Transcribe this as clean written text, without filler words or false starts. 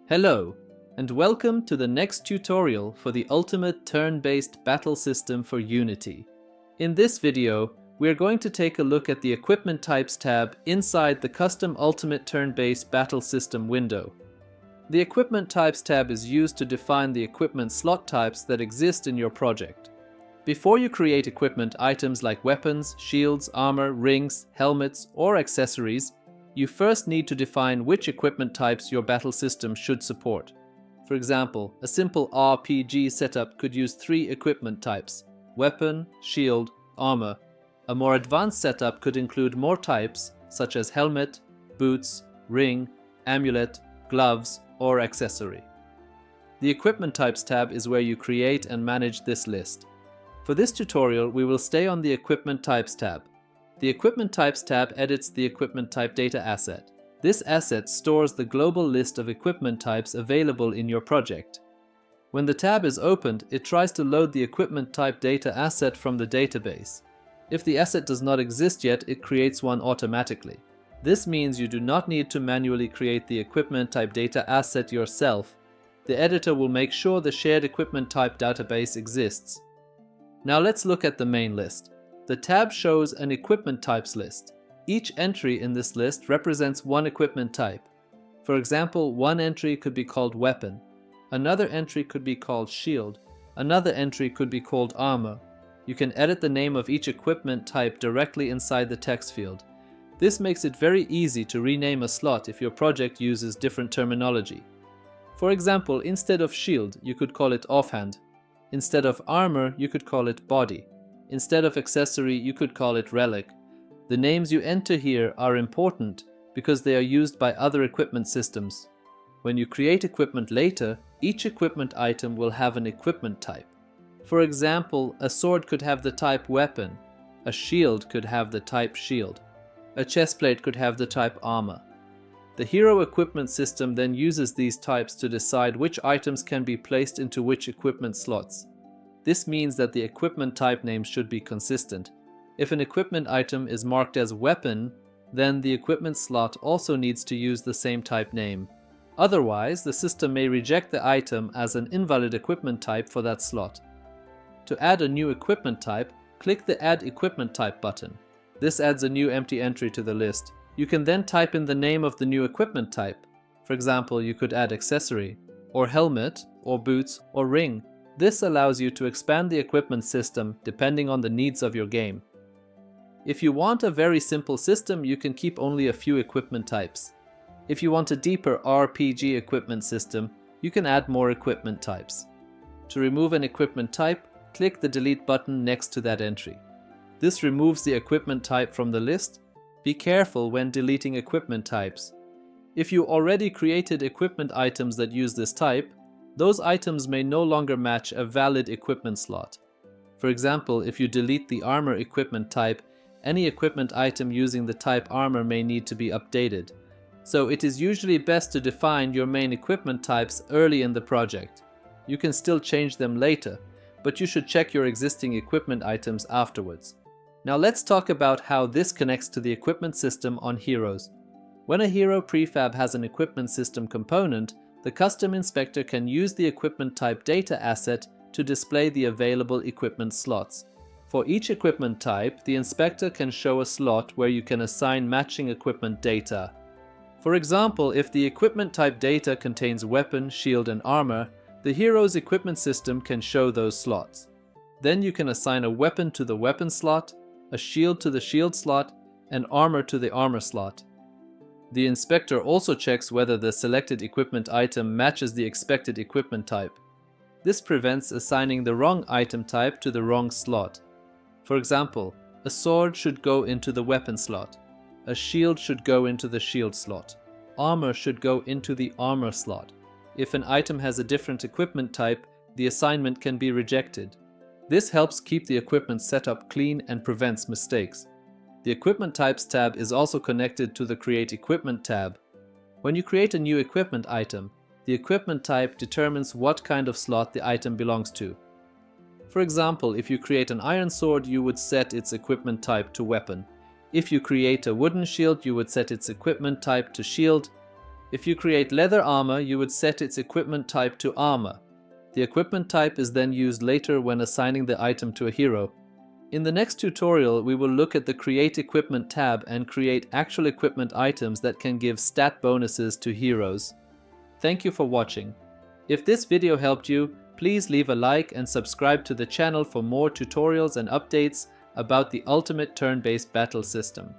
Hello, and welcome to the next tutorial for the ultimate turn-based battle system for Unity. In this video, we are going to take a look at the Equipment Types tab inside the Custom Ultimate Turn-Based Battle System window. The Equipment Types tab is used to define the equipment slot types that exist in your project. Before you create equipment items like weapons, shields, armor, rings, helmets, or accessories, you first need to define which equipment types your battle system should support. For example, a simple RPG setup could use 3 equipment types: weapon, shield, armor. A more advanced setup could include more types, such as helmet, boots, ring, amulet, gloves, or accessory. The Equipment Types tab is where you create and manage this list. For this tutorial, we will stay on the Equipment Types tab. The Equipment Types tab edits the equipment type data asset. This asset stores the global list of equipment types available in your project. When the tab is opened, it tries to load the equipment type data asset from the database. If the asset does not exist yet, it creates one automatically. This means you do not need to manually create the equipment type data asset yourself. The editor will make sure the shared equipment type database exists. Now let's look at the main list. The tab shows an equipment types list. Each entry in this list represents one equipment type. For example, one entry could be called weapon, another entry could be called shield, another entry could be called armor. You can edit the name of each equipment type directly inside the text field. This makes it very easy to rename a slot if your project uses different terminology. For example, instead of shield, you could call it offhand. Instead of armor, you could call it body. Instead of accessory, you could call it relic. The names you enter here are important because they are used by other equipment systems. When you create equipment later, each equipment item will have an equipment type. For example, a sword could have the type weapon, a shield could have the type shield, a chestplate could have the type armor. The hero equipment system then uses these types to decide which items can be placed into which equipment slots. This means that the equipment type names should be consistent. If an equipment item is marked as weapon, then the equipment slot also needs to use the same type name. Otherwise, the system may reject the item as an invalid equipment type for that slot. To add a new equipment type, click the Add Equipment Type button. This adds a new empty entry to the list. You can then type in the name of the new equipment type. For example, you could add accessory, or helmet, or boots, or ring. This allows you to expand the equipment system depending on the needs of your game. If you want a very simple system, you can keep only a few equipment types. If you want a deeper RPG equipment system, you can add more equipment types. To remove an equipment type, click the Delete button next to that entry. This removes the equipment type from the list. Be careful when deleting equipment types. If you already created equipment items that use this type, those items may no longer match a valid equipment slot. For example, if you delete the armor equipment type, any equipment item using the type armor may need to be updated. So it is usually best to define your main equipment types early in the project. You can still change them later, but you should check your existing equipment items afterwards. Now let's talk about how this connects to the equipment system on heroes. When a hero prefab has an equipment system component, the custom inspector can use the equipment type data asset to display the available equipment slots. For each equipment type, the inspector can show a slot where you can assign matching equipment data. For example, if the equipment type data contains weapon, shield, and armor, the hero's equipment system can show those slots. Then you can assign a weapon to the weapon slot, a shield to the shield slot, and armor to the armor slot. The inspector also checks whether the selected equipment item matches the expected equipment type. This prevents assigning the wrong item type to the wrong slot. For example, a sword should go into the weapon slot, a shield should go into the shield slot, armor should go into the armor slot. If an item has a different equipment type, the assignment can be rejected. This helps keep the equipment setup clean and prevents mistakes. The Equipment Types tab is also connected to the Create Equipment tab. When you create a new equipment item, the equipment type determines what kind of slot the item belongs to. For example, if you create an iron sword, you would set its equipment type to weapon. If you create a wooden shield, you would set its equipment type to shield. If you create leather armor, you would set its equipment type to armor. The equipment type is then used later when assigning the item to a hero. In the next tutorial, we will look at the Create Equipment tab and create actual equipment items that can give stat bonuses to heroes. Thank you for watching. If this video helped you, please leave a like and subscribe to the channel for more tutorials and updates about the ultimate turn-based battle system.